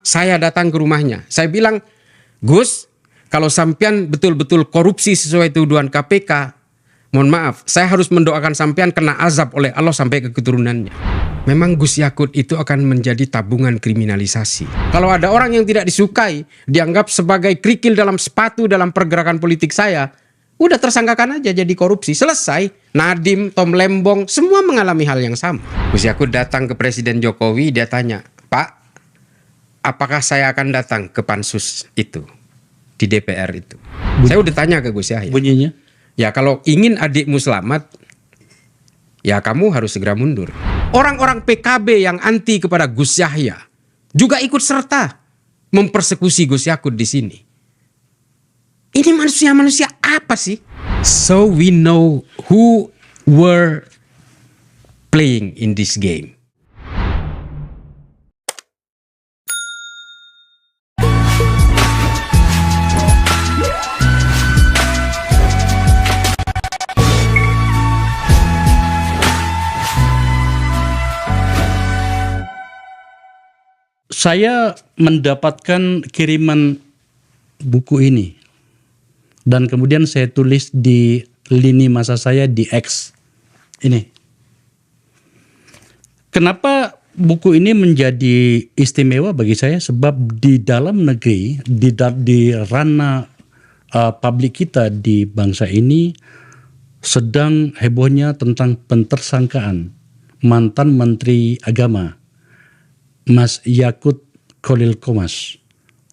Saya datang ke rumahnya. Saya bilang, Gus, kalau sampean betul-betul korupsi sesuai tuduhan KPK, mohon maaf, saya harus mendoakan sampean kena azab oleh Allah sampai ke keturunannya. Memang Gus Yakut itu akan menjadi tabungan kriminalisasi. Kalau ada orang yang tidak disukai, dianggap sebagai kerikil dalam sepatu dalam pergerakan politik saya, udah tersangkakan aja jadi korupsi. Selesai. Nadiem, Tom Lembong, semua mengalami hal yang sama. Gus Yakut datang ke Presiden Jokowi, dia tanya, Pak, apakah saya akan datang ke pansus itu? Di DPR itu. Saya udah tanya ke Gus Yahya. Bunyinya? Ya kalau ingin adikmu selamat, ya kamu harus segera mundur. Orang-orang PKB yang anti kepada Gus Yahya juga ikut serta mempersekusi Gus Yakut di sini. Ini manusia-manusia apa sih? So we know who were playing in this game. Saya mendapatkan kiriman buku ini dan kemudian saya tulis di lini masa saya di X ini. Kenapa buku ini menjadi istimewa bagi saya? Sebab di dalam negeri, di ranah publik kita di bangsa ini sedang hebohnya tentang pentersangkaan mantan Menteri Agama Mas Yakut Khalil Qomas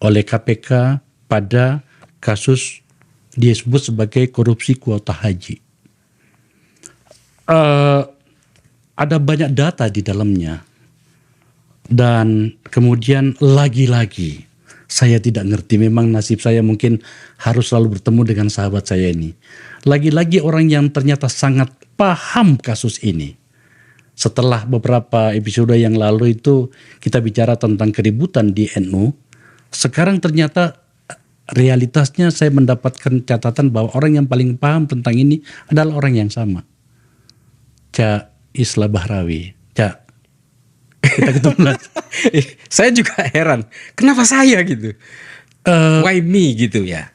oleh KPK pada kasus disebut sebagai korupsi kuota haji. Ada banyak data di dalamnya dan kemudian lagi-lagi saya tidak ngerti, memang nasib saya mungkin harus selalu bertemu dengan sahabat saya ini. Lagi-lagi orang yang ternyata sangat paham kasus ini. Setelah beberapa episode yang lalu itu kita bicara tentang keributan di NU. Sekarang ternyata realitasnya saya mendapatkan catatan bahwa orang yang paling paham tentang ini adalah orang yang sama. Cak Islah Bahrawi. Cak, kita ketemu lagi. Saya juga heran. Kenapa saya gitu? Why me gitu ya?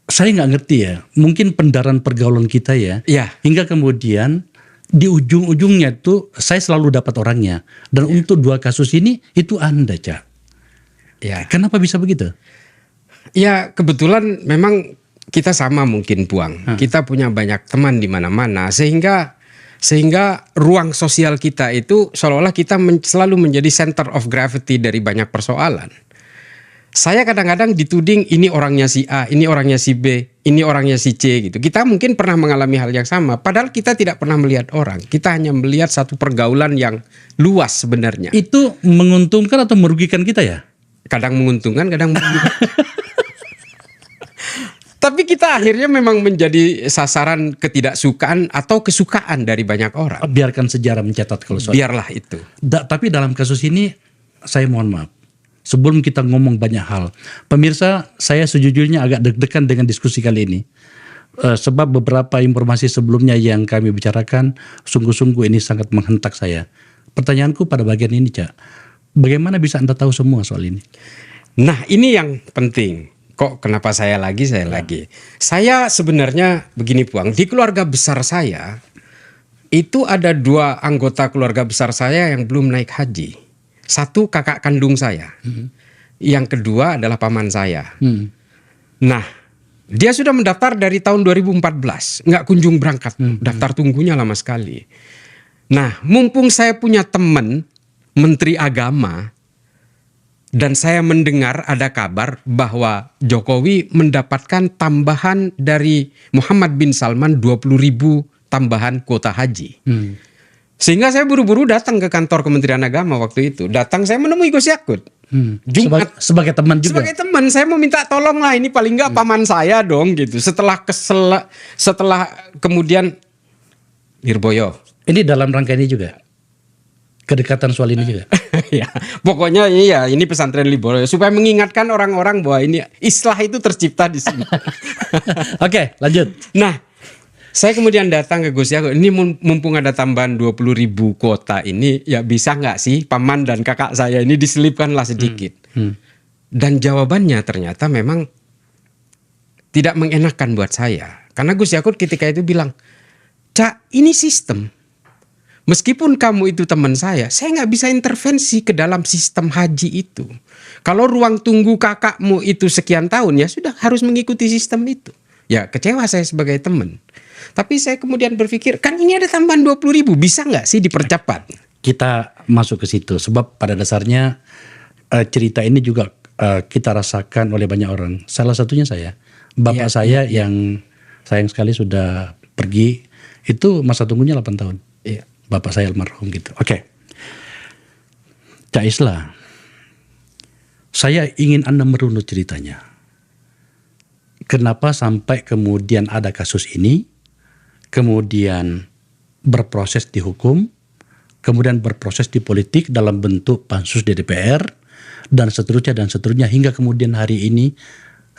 Saya nggak ngerti ya. Mungkin pendaran pergaulan kita ya. Ya. Hingga kemudian di ujung-ujungnya tuh saya selalu dapat orangnya. Dan untuk dua kasus ini itu Anda, Cak. Ya. Kenapa bisa begitu? Ya kebetulan memang kita sama mungkin Puang. Kita punya banyak teman di mana-mana sehingga ruang sosial kita itu seolah-olah kita selalu menjadi center of gravity dari banyak persoalan. Saya kadang-kadang dituding ini orangnya si A, ini orangnya si B, ini orangnya si C gitu. Kita mungkin pernah mengalami hal yang sama. Padahal kita tidak pernah melihat orang. Kita hanya melihat satu pergaulan yang luas sebenarnya. Itu menguntungkan atau merugikan kita ya? Kadang menguntungkan, kadang merugikan. Tapi kita akhirnya memang menjadi sasaran ketidaksukaan atau kesukaan dari banyak orang. Biarkan sejarah mencatat kalau soal. Biarlah itu. Tapi dalam kasus ini saya mohon maaf. Sebelum kita ngomong banyak hal, pemirsa, saya sejujurnya agak deg-degan dengan diskusi kali ini. Sebab beberapa informasi sebelumnya yang kami bicarakan, sungguh-sungguh ini sangat menghentak saya. Pertanyaanku pada bagian ini, Cak. Bagaimana bisa Anda tahu semua soal ini? Nah, ini yang penting. Kok kenapa saya lagi? Saya sebenarnya begini Puang, di keluarga besar saya, itu ada dua anggota keluarga besar saya yang belum naik haji. Satu kakak kandung saya, yang kedua adalah paman saya. Nah, dia sudah mendaftar dari tahun 2014, nggak kunjung berangkat, daftar tunggunya lama sekali. Nah, mumpung saya punya teman Menteri Agama dan saya mendengar ada kabar bahwa Jokowi mendapatkan tambahan dari Muhammad bin Salman 20.000 tambahan kuota haji. Sehingga saya buru-buru datang ke kantor Kementerian Agama waktu itu. Datang saya menemui Gus Yakut. Jumat Sebagai teman juga. Sebagai teman saya mau minta tolong lah, ini paling nggak paman saya dong gitu. Setelah kemudian Lirboyo. Ini dalam rangka ini juga. Kedekatan soal ini juga. Ya, pokoknya ini pesantren Lirboyo supaya mengingatkan orang-orang bahwa ini Islah itu tercipta di sini. Oke, lanjut. Nah, saya kemudian datang ke Gus Yakut, ini mumpung ada tambahan 20.000 kuota ini, ya bisa nggak sih paman dan kakak saya ini diselipkanlah sedikit. Dan jawabannya ternyata memang tidak mengenakan buat saya. Karena Gus Yakut ketika itu bilang, Cak, ini sistem. Meskipun kamu itu teman saya nggak bisa intervensi ke dalam sistem haji itu. Kalau ruang tunggu kakakmu itu sekian tahun, ya sudah harus mengikuti sistem itu. Ya kecewa saya sebagai teman. Tapi saya kemudian berpikir, kan ini ada tambahan 20.000, bisa nggak sih dipercepat? Kita masuk ke situ, sebab pada dasarnya cerita ini juga kita rasakan oleh banyak orang. Salah satunya saya. Bapak saya yang sayang sekali sudah pergi, itu masa tunggunya 8 tahun. Iya. Bapak saya almarhum gitu. Oke. Cak Isla, saya ingin Anda merunut ceritanya. Kenapa sampai kemudian ada kasus ini, kemudian berproses di hukum, kemudian berproses di politik dalam bentuk pansus di DPR, dan seterusnya, hingga kemudian hari ini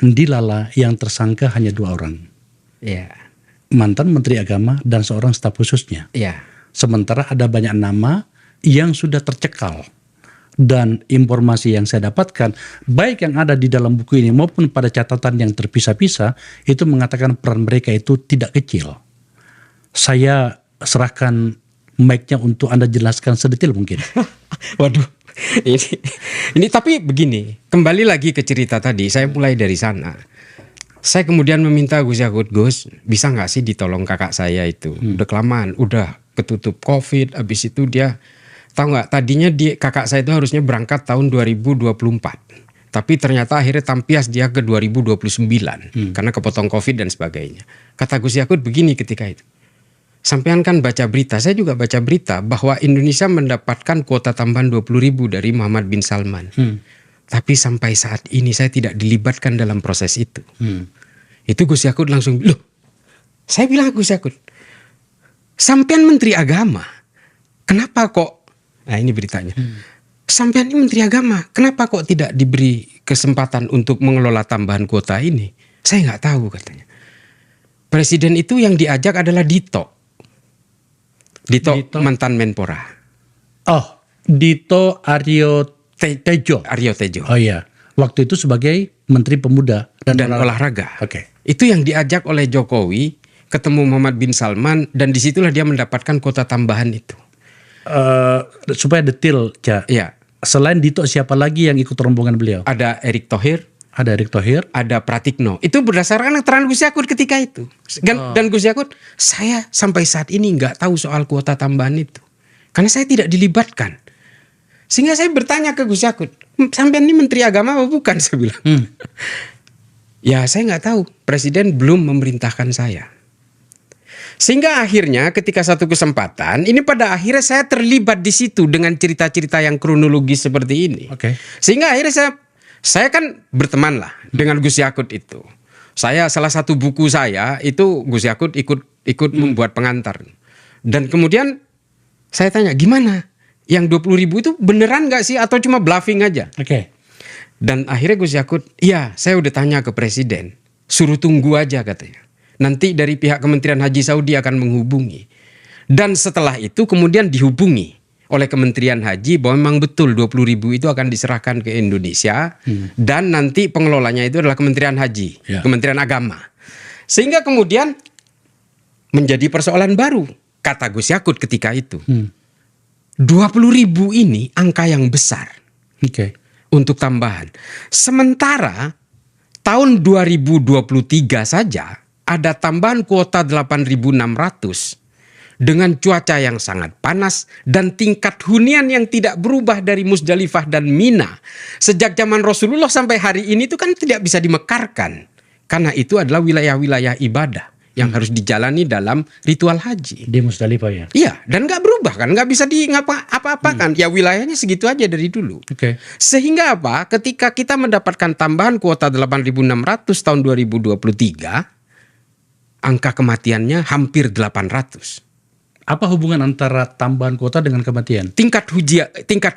dilala yang tersangka hanya 2 orang. Iya. Mantan Menteri Agama dan seorang staf khususnya. Iya. Sementara ada banyak nama yang sudah tercekal. Dan informasi yang saya dapatkan, baik yang ada di dalam buku ini maupun pada catatan yang terpisah-pisah, itu mengatakan peran mereka itu tidak kecil. Saya serahkan mic-nya untuk Anda jelaskan sedetail mungkin. Waduh, ini tapi begini, kembali lagi ke cerita tadi, saya mulai dari sana. Saya kemudian meminta Gus Yakut, Gus, bisa nggak sih ditolong kakak saya itu? Udah kelamaan, udah ketutup COVID, habis itu dia, tahu nggak, tadinya kakak saya itu harusnya berangkat tahun 2024. Tapi ternyata akhirnya tampias dia ke 2029, karena kepotong COVID dan sebagainya. Kata Gus Yakut begini ketika itu. Sampean kan baca berita, saya juga baca berita bahwa Indonesia mendapatkan kuota tambahan 20.000 dari Muhammad bin Salman. Tapi sampai saat ini saya tidak dilibatkan dalam proses itu. Itu Gus Yakut langsung, loh, saya bilang Gus Yakut, sampean Menteri Agama, kenapa kok, nah ini beritanya, sampean ini Menteri Agama, kenapa kok tidak diberi kesempatan untuk mengelola tambahan kuota ini? Saya nggak tahu katanya. Presiden itu yang diajak adalah Dito mantan Menpora. Oh, Dito Aryo Tejo. Oh iya, waktu itu sebagai Menteri Pemuda dan Olahraga. Oke. Itu yang diajak oleh Jokowi ketemu Muhammad bin Salman, dan disitulah dia mendapatkan kuota tambahan itu. Supaya detail, Cak. Iya. Selain Dito, siapa lagi yang ikut rombongan beliau? Ada Erick Thohir. Ada Pratikno. Itu berdasarkan keterangan Gus Yakut ketika itu. Dan Gus Yakut, saya sampai saat ini nggak tahu soal kuota tambahan itu, karena saya tidak dilibatkan. Sehingga saya bertanya ke Gus Yakut, sampean ini Menteri Agama apa bukan? Saya bilang. Ya saya nggak tahu. Presiden belum memerintahkan saya. Sehingga akhirnya ketika satu kesempatan, ini pada akhirnya saya terlibat di situ dengan cerita-cerita yang kronologis seperti ini. Oke. Sehingga akhirnya saya kan berteman lah dengan Gus Yakut itu. Saya salah satu buku saya itu Gus Yakut ikut membuat pengantar. Dan kemudian saya tanya, gimana? Yang 20.000 itu beneran gak sih atau cuma bluffing aja? Oke. Dan akhirnya Gus Yakut, iya saya udah tanya ke Presiden, suruh tunggu aja katanya. Nanti dari pihak Kementerian Haji Saudi akan menghubungi. Dan setelah itu kemudian dihubungi oleh Kementerian Haji bahwa memang betul 20.000 itu akan diserahkan ke Indonesia. Dan nanti pengelolanya itu adalah Kementerian Haji, Kementerian Agama. Sehingga kemudian menjadi persoalan baru, kata Gus Yakut ketika itu. 20.000 ini angka yang besar untuk tambahan. Sementara tahun 2023 saja ada tambahan kuota 8.600 dengan cuaca yang sangat panas dan tingkat hunian yang tidak berubah dari Musdalifah dan Mina. Sejak zaman Rasulullah sampai hari ini itu kan tidak bisa dimekarkan, karena itu adalah wilayah-wilayah ibadah yang harus dijalani dalam ritual haji. Di Musdalifah ya? Iya, dan nggak berubah kan, nggak bisa di apa-apakan. Ya wilayahnya segitu aja dari dulu. Sehingga apa? Ketika kita mendapatkan tambahan kuota 8.600 tahun 2023, angka kematiannya hampir 800. Apa hubungan antara tambahan kuota dengan kematian? Tingkat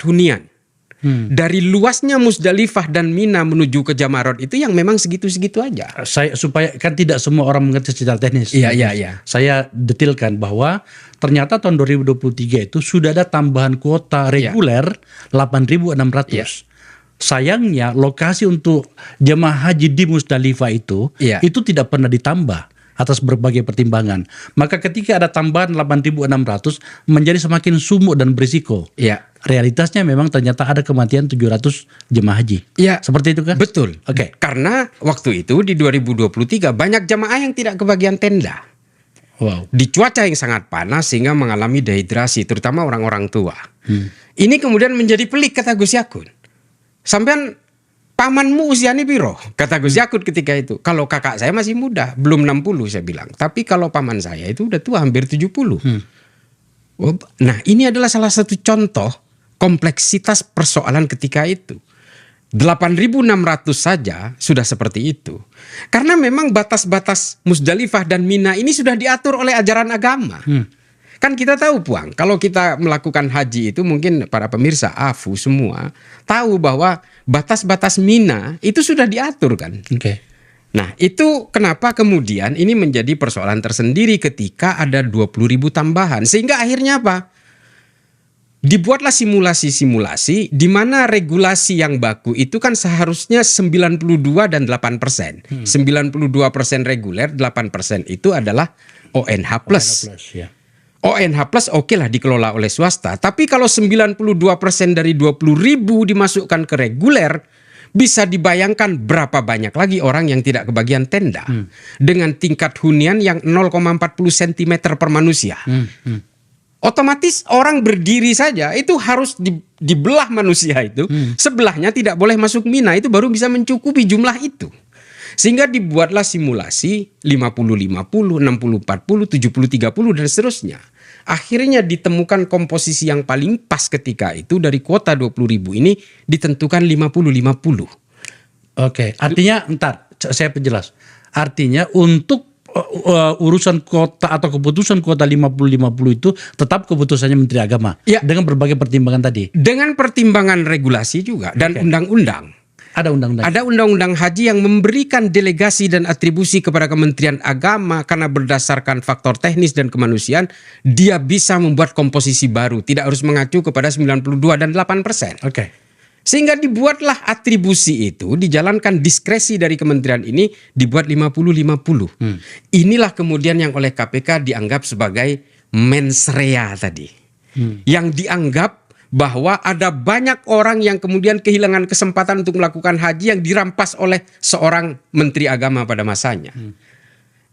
hunian. Dari luasnya Musdalifah dan Mina menuju ke Jamarot itu yang memang segitu-segitu aja. Supaya kan tidak semua orang mengerti secara teknis. Iya. Saya detilkan bahwa ternyata tahun 2023 itu sudah ada tambahan kuota reguler 8.600. sayangnya lokasi untuk jemaah haji di Musdalifah itu Iya. itu tidak pernah ditambah atas berbagai pertimbangan. Maka ketika ada tambahan 8.600 menjadi semakin sumuk dan berisiko. Iya. Realitasnya memang ternyata ada kematian 700 jemaah haji. Iya. Seperti itu kan? Betul. Oke. Karena waktu itu di 2023 banyak jamaah yang tidak kebagian tenda. Wow. Di cuaca yang sangat panas sehingga mengalami dehidrasi, terutama orang-orang tua. Ini kemudian menjadi pelik kata Gus Yakut. Sampean pamanmu usianya piro? Kata Gus Yakut ketika itu. Kalau kakak saya masih muda, belum 60 saya bilang. Tapi kalau paman saya itu udah tua, hampir 70. Nah, ini adalah salah satu contoh kompleksitas persoalan ketika itu. 8.600 saja sudah seperti itu. Karena memang batas-batas Musdalifah dan Mina ini sudah diatur oleh ajaran agama. Kan kita tahu Puang, kalau kita melakukan haji itu mungkin para pemirsa AFU semua tahu bahwa batas-batas Mina itu sudah diatur kan. Oke. Nah, itu kenapa kemudian ini menjadi persoalan tersendiri ketika ada 20.000 tambahan. Sehingga akhirnya apa? Dibuatlah simulasi-simulasi di mana regulasi yang baku itu kan seharusnya 92 dan 8%. 92% reguler, 8% itu adalah ONH+. Ya. ONH plus oke lah dikelola oleh swasta. Tapi kalau 92% dari 20.000 dimasukkan ke reguler, bisa dibayangkan berapa banyak lagi orang yang tidak kebagian tenda. Dengan tingkat hunian yang 0,40 cm per manusia. Otomatis orang berdiri saja itu harus dibelah manusia itu. Sebelahnya tidak boleh masuk Mina, itu baru bisa mencukupi jumlah itu. Sehingga dibuatlah simulasi 50-50, 60-40, 70-30 dan seterusnya. Akhirnya ditemukan komposisi yang paling pas ketika itu dari kuota 20.000 ini ditentukan 50-50. Oke, artinya saya perjelas. Artinya untuk urusan kuota atau keputusan kuota 50-50 itu tetap keputusannya Menteri Agama. Ya. Dengan berbagai pertimbangan tadi. Dengan pertimbangan regulasi juga dan undang-undang. Ada undang-undang. Ada undang-undang haji yang memberikan delegasi dan atribusi kepada Kementerian Agama karena berdasarkan faktor teknis dan kemanusiaan dia bisa membuat komposisi baru, tidak harus mengacu kepada 92 dan 8%. Oke. Sehingga dibuatlah atribusi itu, dijalankan diskresi dari kementerian ini dibuat 50-50. Inilah kemudian yang oleh KPK dianggap sebagai mens rea tadi. Yang dianggap bahwa ada banyak orang yang kemudian kehilangan kesempatan untuk melakukan haji yang dirampas oleh seorang menteri agama pada masanya.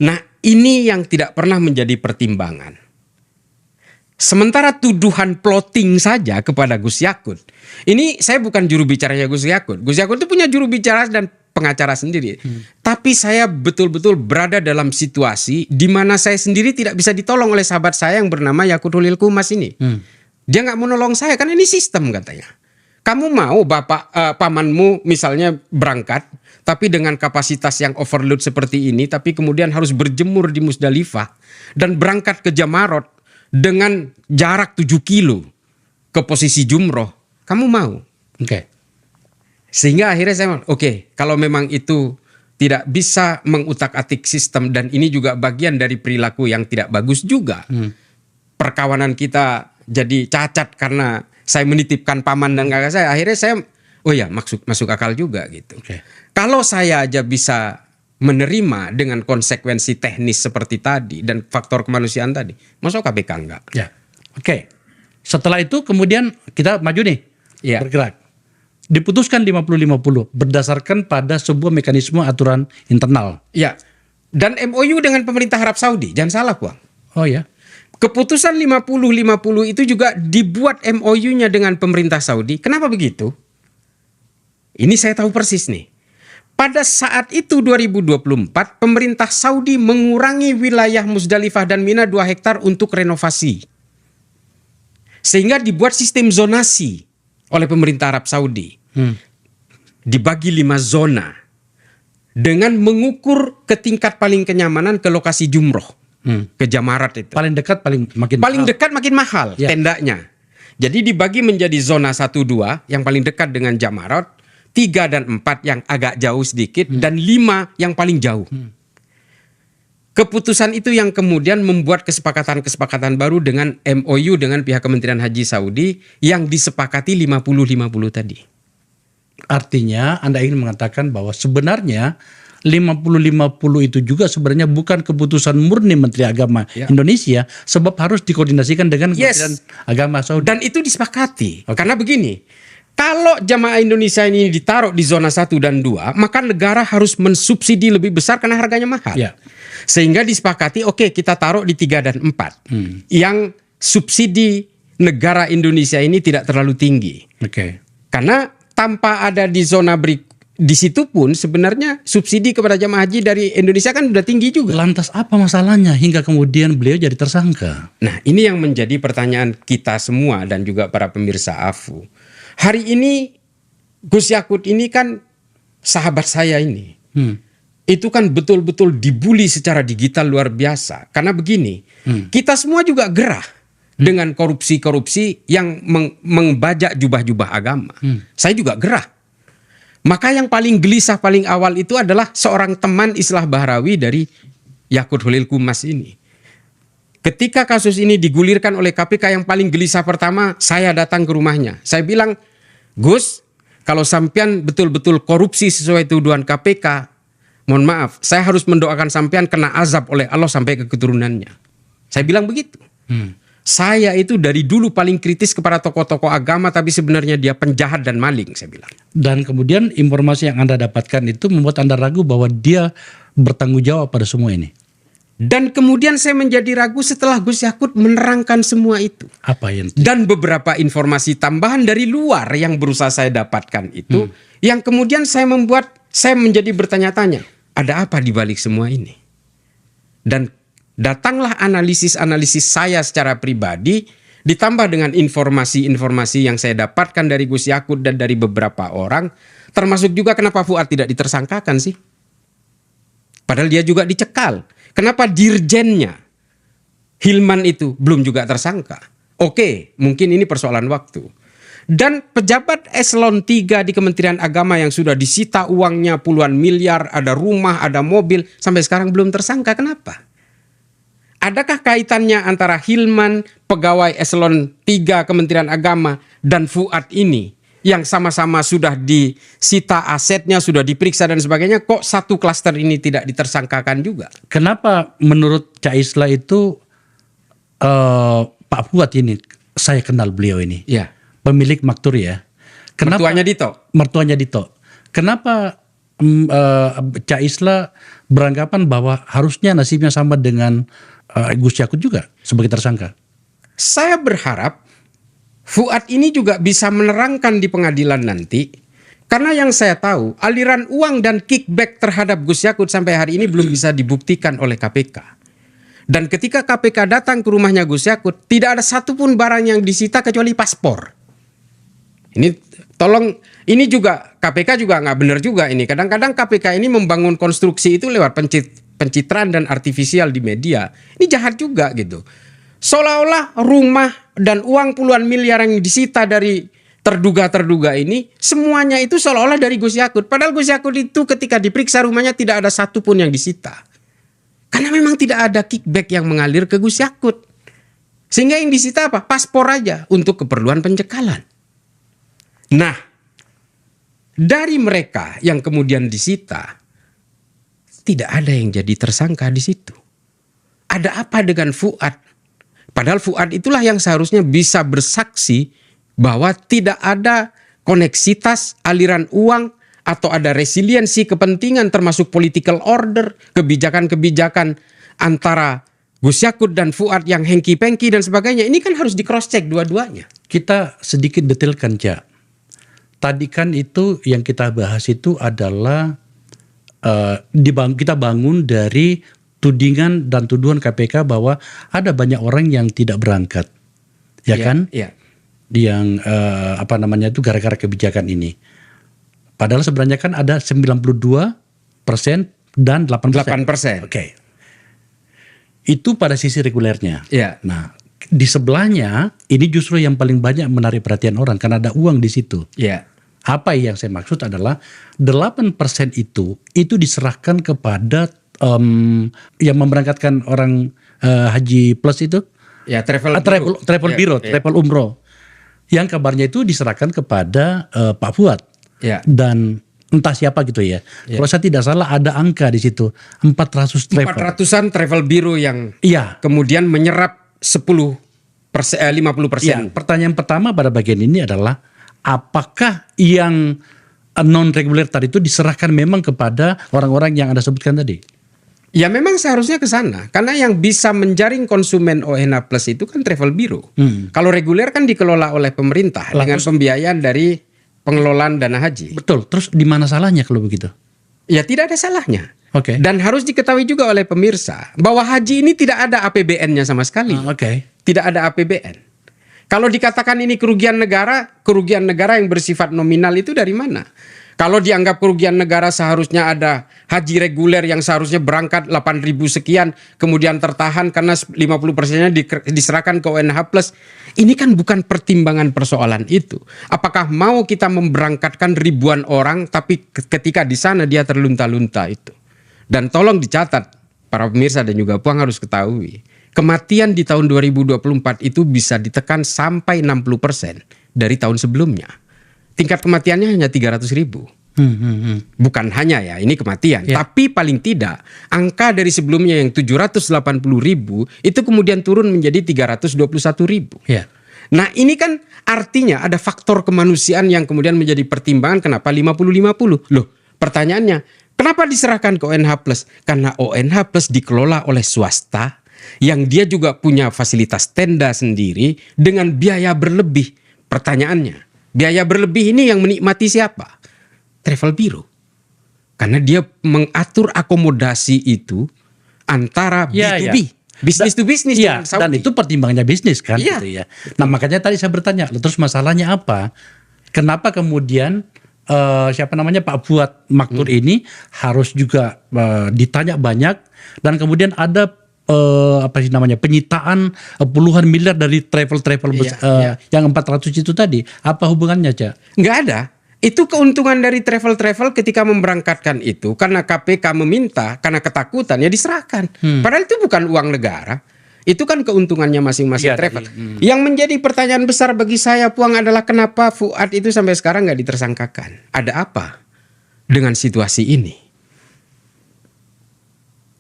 Nah, ini yang tidak pernah menjadi pertimbangan. Sementara tuduhan plotting saja kepada Gus Yakut. Ini saya bukan juru bicaranya Gus Yakut. Gus Yakut itu punya juru bicara dan pengacara sendiri. Tapi saya betul-betul berada dalam situasi di mana saya sendiri tidak bisa ditolong oleh sahabat saya yang bernama Yakut Holil Kumas ini. Dia nggak mau nolong saya karena ini sistem katanya. Kamu mau pamanmu misalnya berangkat tapi dengan kapasitas yang overload seperti ini, tapi kemudian harus berjemur di Musdalifah dan berangkat ke Jamarot dengan jarak 7 kilo ke posisi jumroh. Kamu mau? Oke. Sehingga akhirnya saya oke, kalau memang itu tidak bisa mengutak-atik sistem dan ini juga bagian dari perilaku yang tidak bagus juga. Perkawanan kita jadi cacat karena saya menitipkan paman dan kakak saya. Akhirnya saya masuk akal juga gitu. Oke. Kalau saya aja bisa menerima dengan konsekuensi teknis seperti tadi dan faktor kemanusiaan tadi, masa KPK enggak? Ya. Oke. Setelah itu kemudian kita maju nih. Ya. Bergerak. Diputuskan 50-50 berdasarkan pada sebuah mekanisme aturan internal. Ya. Dan MOU dengan pemerintah Arab Saudi, jangan salah Puang. Oh ya. Keputusan 50-50 itu juga dibuat MOU-nya dengan pemerintah Saudi. Kenapa begitu? Ini saya tahu persis nih. Pada saat itu 2024, pemerintah Saudi mengurangi wilayah Musdalifah dan Mina 2 hektar untuk renovasi. Sehingga dibuat sistem zonasi oleh pemerintah Arab Saudi. Dibagi 5 zona. Dengan mengukur ke tingkat paling kenyamanan ke lokasi jumroh. Ke Jamarat itu. Paling dekat paling mahal. Dekat makin mahal Ya. tendanya. Jadi dibagi menjadi zona 1-2 yang paling dekat dengan Jamarat, 3 dan 4 yang agak jauh sedikit, dan 5 yang paling jauh. Keputusan itu yang kemudian membuat kesepakatan-kesepakatan baru dengan MOU dengan pihak Kementerian Haji Saudi yang disepakati 50-50 tadi. Artinya Anda ingin mengatakan bahwa sebenarnya 50-50 itu juga sebenarnya bukan keputusan murni Menteri Agama Indonesia, sebab harus dikoordinasikan dengan Kementerian Agama Saudi. Dan itu disepakati. Karena begini, kalau jamaah Indonesia ini ditaruh di zona 1 dan 2, maka negara harus mensubsidi lebih besar karena harganya mahal. Ya. Sehingga disepakati, oke, kita taruh di 3 dan 4. Yang subsidi negara Indonesia ini tidak terlalu tinggi. Oke. Karena tanpa ada di zona di situ pun sebenarnya subsidi kepada jamaah haji dari Indonesia kan udah tinggi juga. Lantas apa masalahnya hingga kemudian beliau jadi tersangka? Nah, ini yang menjadi pertanyaan kita semua dan juga para pemirsa AFU. Hari ini Gus Yakut ini kan sahabat saya ini. Itu kan betul-betul dibully secara digital luar biasa. Karena begini, kita semua juga gerah dengan korupsi-korupsi yang membajak jubah-jubah agama. Saya juga gerah. Maka yang paling gelisah paling awal itu adalah seorang teman Islah Bahrawi dari Yakut Holil Kumas ini. Ketika kasus ini digulirkan oleh KPK, yang paling gelisah pertama, saya datang ke rumahnya. Saya bilang, Gus, kalau sampean betul-betul korupsi sesuai tuduhan KPK, mohon maaf, saya harus mendoakan sampean kena azab oleh Allah sampai ke keturunannya. Saya bilang begitu. Saya itu dari dulu paling kritis kepada tokoh-tokoh agama, tapi sebenarnya dia penjahat dan maling, saya bilang. Dan kemudian informasi yang Anda dapatkan itu membuat Anda ragu bahwa dia bertanggung jawab pada semua ini. Dan kemudian saya menjadi ragu setelah Gus Yakut menerangkan semua itu. Apa yang? Dan beberapa informasi tambahan dari luar yang berusaha saya dapatkan itu, yang kemudian membuat saya menjadi bertanya-tanya, ada apa di balik semua ini? Dan datanglah analisis-analisis saya secara pribadi, ditambah dengan informasi-informasi yang saya dapatkan dari Gus Yakut dan dari beberapa orang, termasuk juga kenapa Fuad tidak ditersangkakan sih? Padahal dia juga dicekal. Kenapa dirjennya Hilman itu belum juga tersangka? Oke, mungkin ini persoalan waktu. Dan pejabat eselon 3 di Kementerian Agama yang sudah disita uangnya puluhan miliar, ada rumah, ada mobil, sampai sekarang belum tersangka. Kenapa? Adakah kaitannya antara Hilman, pegawai eselon 3 Kementerian Agama, dan Fuad ini yang sama-sama sudah disita asetnya, sudah diperiksa dan sebagainya, kok satu klaster ini tidak ditersangkakan juga? Kenapa menurut Cak Islah itu Pak Fuad ini, saya kenal beliau ini, Ya. pemilik Maktur ya. Kenapa? Mertuanya Dito. Kenapa Cak Islah beranggapan bahwa harusnya nasibnya sama dengan Gus Yakut juga sebagai tersangka? Saya berharap Fuad ini juga bisa menerangkan di pengadilan nanti, karena yang saya tahu aliran uang dan kickback terhadap Gus Yakut sampai hari ini belum bisa dibuktikan oleh KPK. Dan ketika KPK datang ke rumahnya Gus Yakut, tidak ada satupun barang yang disita kecuali paspor. Ini tolong, ini juga KPK juga nggak benar juga ini. Kadang-kadang KPK ini membangun konstruksi itu lewat pencitraan dan artifisial di media. Ini jahat juga gitu. Seolah-olah rumah dan uang puluhan miliar yang disita dari terduga-terduga ini, semuanya itu seolah-olah dari Gus Yakut. Padahal Gus Yakut itu ketika diperiksa rumahnya tidak ada satupun yang disita. Karena memang tidak ada kickback yang mengalir ke Gus Yakut. Sehingga yang disita apa? Paspor aja untuk keperluan pencekalan. Nah, dari mereka yang kemudian disita, tidak ada yang jadi tersangka di situ. Ada apa dengan Fuad? Padahal Fuad itulah yang seharusnya bisa bersaksi bahwa tidak ada koneksitas aliran uang atau ada resiliensi kepentingan termasuk political order, kebijakan-kebijakan antara Gus Yakut dan Fuad yang hengki-pengki dan sebagainya. Ini kan harus di cross check dua-duanya. Kita sedikit detailkan, Cak. Tadi kan itu yang kita bahas itu adalah kita bangun dari tudingan dan tuduhan KPK bahwa ada banyak orang yang tidak berangkat, ya kan? Iya. Yang itu gara-gara kebijakan ini. Padahal sebenarnya kan ada 92% dan 8%. Oke. Itu pada sisi regulernya. Iya. Nah, di sebelahnya ini justru yang paling banyak menarik perhatian orang karena ada uang di situ. Iya. Apa yang saya maksud adalah 8% itu diserahkan kepada yang memberangkatkan orang haji plus itu. Ya, travel biro, travel umroh. Yang kabarnya itu diserahkan kepada Pak Fuad. Ya. dan entah siapa gitu ya. Kalau saya tidak salah ada angka di situ 400 travel. 400-an travel bureau yang Iya. kemudian menyerap 50%. Ya, pertanyaan pertama pada bagian ini adalah apakah yang non reguler tadi itu diserahkan memang kepada orang-orang yang Anda sebutkan tadi? Ya memang seharusnya ke sana. Karena yang bisa menjaring konsumen ONH Plus itu kan travel bureau. Kalau reguler kan dikelola oleh pemerintah dengan pembiayaan dari pengelolaan dana haji. Betul. Terus di mana salahnya kalau begitu? Ya tidak ada salahnya. Oke. Dan harus diketahui juga oleh pemirsa bahwa haji ini tidak ada APBN-nya sama sekali. Oke. Tidak ada APBN. Kalau dikatakan ini kerugian negara yang bersifat nominal itu dari mana? Kalau dianggap kerugian negara seharusnya ada haji reguler yang seharusnya berangkat 8.000 sekian kemudian tertahan karena 50%-nya diserahkan ke ONH Plus. Ini kan bukan pertimbangan persoalan itu. Apakah mau kita memberangkatkan ribuan orang tapi ketika di sana dia terlunta-lunta itu. Dan tolong dicatat para pemirsa dan juga Puang harus ketahui. Kematian di tahun 2024 itu bisa ditekan sampai 60% dari tahun sebelumnya. Tingkat kematiannya hanya 300.000. Bukan hanya ya, ini kematian. Tapi paling tidak, angka dari sebelumnya yang 780.000 itu kemudian turun menjadi 321.000. Ya. Nah ini kan artinya ada faktor kemanusiaan yang kemudian menjadi pertimbangan kenapa 50-50. Loh pertanyaannya, kenapa diserahkan ke ONH Plus? Karena ONH Plus dikelola oleh swasta yang dia juga punya fasilitas tenda sendiri dengan biaya berlebih. Pertanyaannya, biaya berlebih ini yang menikmati siapa? Travel bureau. Karena dia mengatur akomodasi itu antara B2B, bisnis to bisnis. Iya, dan itu pertimbangannya bisnis kan. Iya. Gitu ya. Nah makanya tadi saya bertanya, terus masalahnya apa? Kenapa kemudian Pak Fuad Maktur ini harus juga ditanya banyak dan kemudian ada penyitaan puluhan miliar dari travel yang 400 itu tadi. Apa hubungannya, Cak? Nggak ada. Itu keuntungan dari travel ketika memberangkatkan itu karena KPK meminta, karena ketakutan ya diserahkan. Padahal itu bukan uang negara. Itu kan keuntungannya masing-masing travel. Yang menjadi pertanyaan besar bagi saya Puang adalah kenapa Fuad itu sampai sekarang nggak ditersangkakan. Ada apa dengan situasi ini?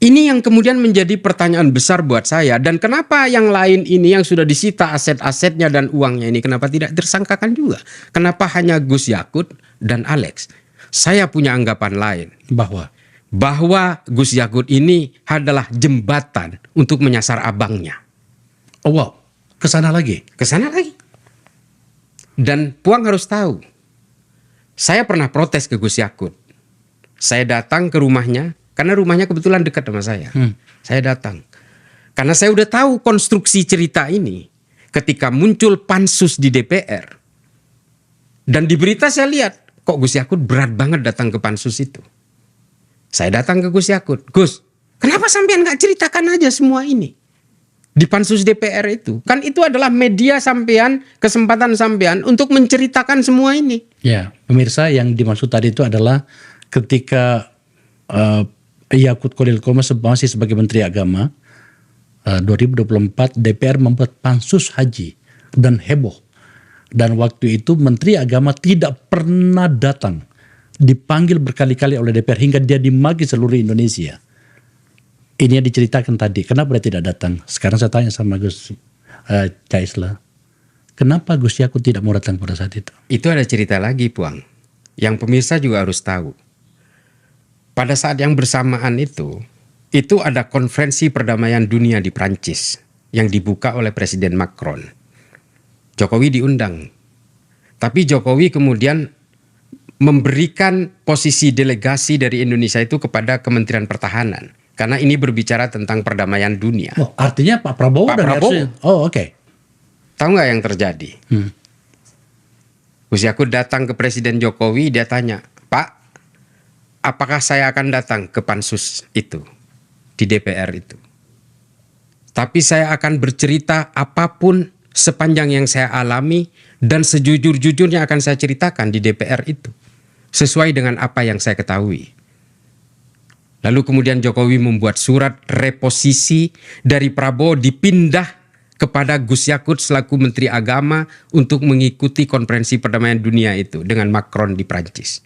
Ini yang kemudian menjadi pertanyaan besar buat saya. Dan kenapa yang lain ini yang sudah disita aset-asetnya dan uangnya ini kenapa tidak tersangkakan juga? Kenapa hanya Gus Yakut dan Alex? Saya punya anggapan lain. Bahwa Gus Yakut ini adalah jembatan untuk menyasar abangnya. Oh wow, kesana lagi? Kesana lagi. Dan Puang harus tahu. Saya pernah protes ke Gus Yakut. Saya datang ke rumahnya. Karena rumahnya kebetulan dekat sama saya. Saya datang. Karena saya udah tahu konstruksi cerita ini. Ketika muncul pansus di DPR. Dan di berita saya lihat. Kok Gus Yakut berat banget datang ke pansus itu. Saya datang ke Gus Yakut. Gus, kenapa sampean gak ceritakan aja semua ini? Di pansus DPR itu. Kan itu adalah media sampean, kesempatan sampean untuk menceritakan semua ini. Ya, pemirsa yang dimaksud tadi itu adalah ketika Yakut Khalil Qomas masih sebagai Menteri Agama 2024 DPR membuat pansus haji dan heboh. Dan waktu itu Menteri Agama tidak pernah datang. Dipanggil berkali-kali oleh DPR hingga dia dimaki seluruh Indonesia. Ini yang diceritakan tadi. Kenapa dia tidak datang? Sekarang saya tanya sama Gus Caisla. Kenapa Gus Yakut tidak mau datang pada saat itu? Itu ada cerita lagi Puang. Yang pemirsa juga harus tahu. Pada saat yang bersamaan itu ada konferensi perdamaian dunia di Prancis yang dibuka oleh Presiden Macron. Jokowi diundang. Tapi Jokowi kemudian memberikan posisi delegasi dari Indonesia itu kepada Kementerian Pertahanan. Karena ini berbicara tentang perdamaian dunia. Oh, artinya Pak Prabowo dan Prabowo. Oh, oke. Tahu nggak yang terjadi? Gus Yakut datang ke Presiden Jokowi, dia tanya, Pak, apakah saya akan datang ke pansus itu di DPR itu? Tapi saya akan bercerita apapun sepanjang yang saya alami dan sejujur-jujurnya akan saya ceritakan di DPR itu. Sesuai dengan apa yang saya ketahui. Lalu kemudian Jokowi membuat surat reposisi dari Prabowo dipindah kepada Gus Yakut selaku Menteri Agama untuk mengikuti konferensi perdamaian dunia itu dengan Macron di Prancis.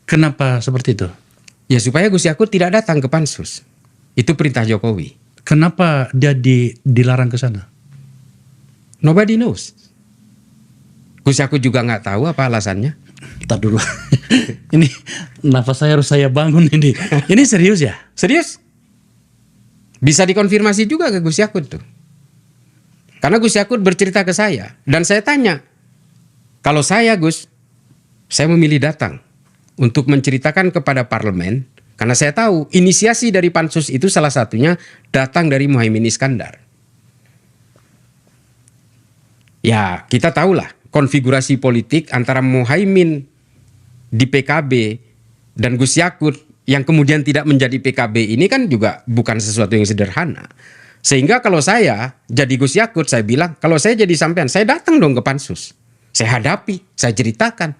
Kenapa seperti itu? Ya supaya Gus Yakut tidak datang ke pansus. Itu perintah Jokowi. Kenapa dia dilarang ke sana? Nobody knows. Gus Yakut juga nggak tahu apa alasannya. Ntar dulu. Ini nafas saya harus saya bangun ini. Ini serius ya? Serius? Bisa dikonfirmasi juga ke Gus Yakut tuh. Karena Gus Yakut bercerita ke saya. Dan saya tanya, kalau saya Gus, saya memilih datang untuk menceritakan kepada parlemen. Karena saya tahu inisiasi dari pansus itu salah satunya datang dari Muhaimin Iskandar. Ya kita tahulah konfigurasi politik antara Muhaimin di PKB dan Gus Yakut yang kemudian tidak menjadi PKB ini kan juga bukan sesuatu yang sederhana. Sehingga kalau saya jadi Gus Yakut, saya bilang, kalau saya jadi sampean, saya datang dong ke pansus. Saya hadapi, saya ceritakan.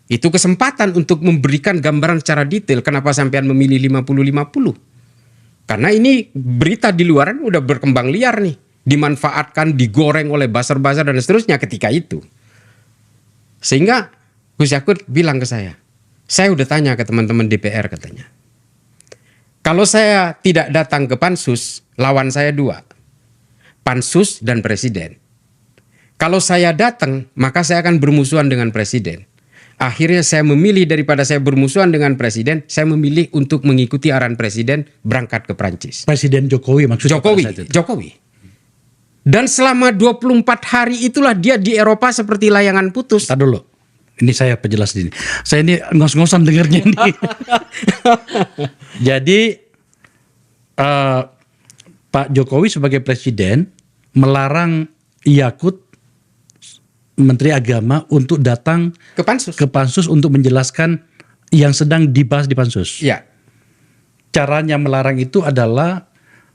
Itu kesempatan untuk memberikan gambaran secara detail kenapa sampean memilih 50-50. Karena ini berita di luaran udah berkembang liar nih. Dimanfaatkan, digoreng oleh buzzer-buzzer dan seterusnya ketika itu. Sehingga Gus Yakut bilang ke saya udah tanya ke teman-teman DPR katanya. Kalau saya tidak datang ke pansus, lawan saya dua. Pansus dan presiden. Kalau saya datang, maka saya akan bermusuhan dengan presiden. Akhirnya saya memilih daripada saya bermusuhan dengan presiden, saya memilih untuk mengikuti arahan presiden berangkat ke Prancis. Presiden Jokowi maksudnya. Jokowi. Dan selama 24 hari itulah dia di Eropa seperti layangan putus. Ntar dulu. Ini saya perjelas ini. Saya ini ngos-ngosan dengarnya ini. Jadi Pak Jokowi sebagai presiden melarang Yakut Menteri Agama untuk datang Ke pansus. untuk menjelaskan yang sedang dibahas di pansus. Ya. Caranya melarang itu adalah